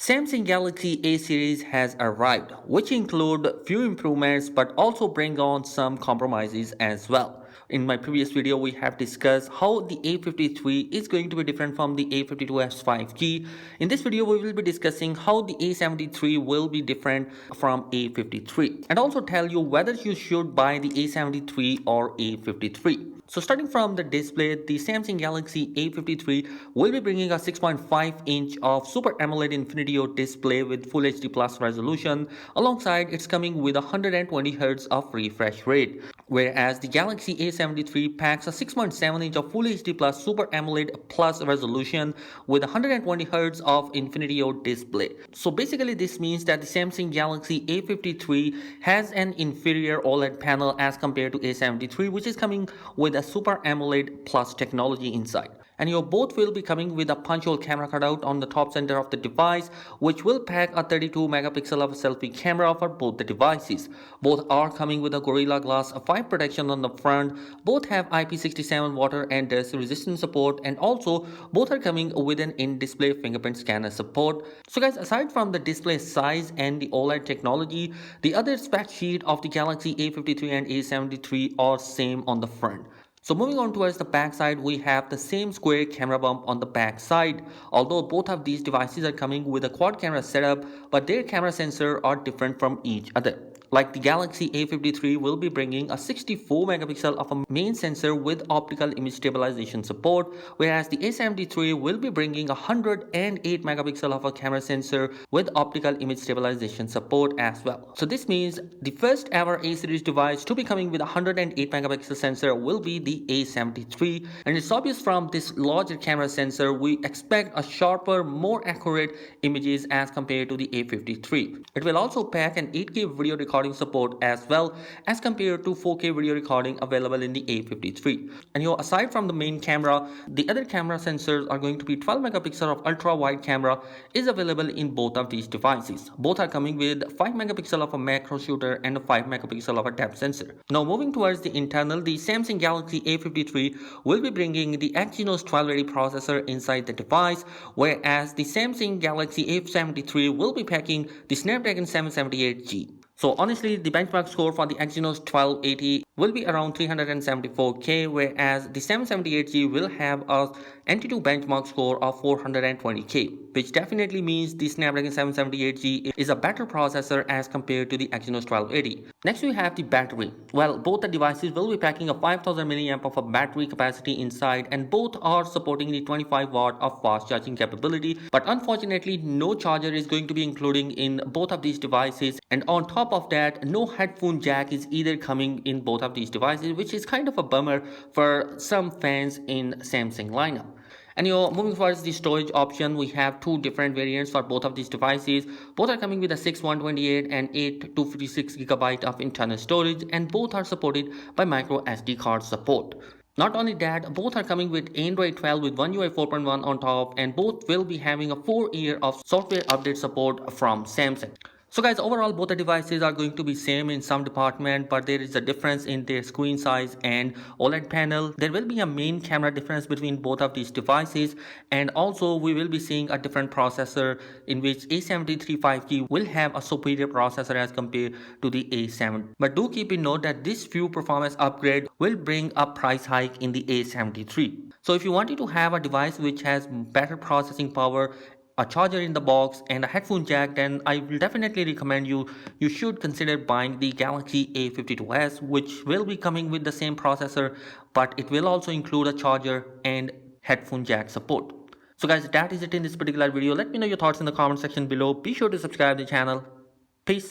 Samsung Galaxy A series has arrived, which include few improvements but also bring on some compromises as well. In my previous video, we have discussed how the A53 is going to be different from the A52's 5G. In this video, we will be discussing how the A73 will be different from A53 and also tell you whether you should buy the A73 or A53. So starting from the display, the Samsung Galaxy A53 will be bringing a 6.5-inch of Super AMOLED Infinity display with Full HD Plus resolution. Alongside, it's coming with 120Hz of refresh rate, whereas the Galaxy A73 packs a 6.7-inch of Full HD Plus Super AMOLED Plus resolution with 120Hz of Infinity display. So basically, this means that the Samsung Galaxy A53 has an inferior OLED panel as compared to A73, which is coming with a Super AMOLED Plus technology inside. And your both will be coming with a punch-hole camera cutout on the top center of the device, which will pack a 32 megapixel of a selfie camera for both the devices. Both are coming with a Gorilla Glass 5 protection on the front. Both have IP67 water and dust resistant support, and also both are coming with an in-display fingerprint scanner support. So guys, aside from the display size and the OLED technology, the other spec sheet of the Galaxy A53 and A73 are same on the front. So moving on towards the back side, we have the same square camera bump on the back side. Although both of these devices are coming with a quad camera setup, but their camera sensor are different from each other. Like the Galaxy A53 will be bringing a 64 megapixel of a main sensor with optical image stabilization support, whereas the A73 will be bringing a 108 megapixel of a camera sensor with optical image stabilization support as well. So this means the first ever A series device to be coming with a 108 megapixel sensor will be the A73, and it's obvious from this larger camera sensor we expect a sharper, more accurate images as compared to the A53. It will also pack an 8K video recording support as well as compared to 4K video recording available in the A53. And aside from the main camera, the other camera sensors are going to be 12 megapixel of ultra wide camera is available in both of these devices. Both are coming with 5 megapixel of a macro shooter and a 5 megapixel of a depth sensor. Now moving towards the internal, the Samsung Galaxy A53 will be bringing the Exynos 1280 processor inside the device, whereas the Samsung Galaxy A73 will be packing the Snapdragon 778G. So honestly, the benchmark score for the Exynos 1280 will be around 374K, whereas the 778G will have a NT2 benchmark score of 420K, which definitely means the Snapdragon 778G is a better processor as compared to the Exynos 1280. Next we have the battery. Well, both the devices will be packing a 5000 mAh of a battery capacity inside, and both are supporting the 25 watt of fast charging capability, but unfortunately no charger is going to be including in both of these devices, and on top of that, no headphone jack is either coming in both of these devices, which is kind of a bummer for some fans in Samsung lineup. And moving towards the storage option, we have two different variants for both of these devices. Both are coming with a 6/128 and 8/256 GB of internal storage, and both are supported by micro SD card support. Not only that, both are coming with Android 12 with One UI 4.1 on top, and both will be having a 4-year of software update support from Samsung. So guys, overall both the devices are going to be same in some department, but there is a difference in their screen size and OLED panel. There will be a main camera difference between both of these devices, and also we will be seeing a different processor in which A73 5G will have a superior processor as compared to the A7. But do keep in note that this few performance upgrade will bring a price hike in the A73. So if you wanted to have a device which has better processing power, a charger in the box and a headphone jack, then I will definitely recommend you should consider buying the Galaxy A52s, which will be coming with the same processor, but it will also include a charger and headphone jack support. So guys, that is it in this particular video. Let me know your thoughts in the comment section below. Be sure to subscribe to the channel. Peace.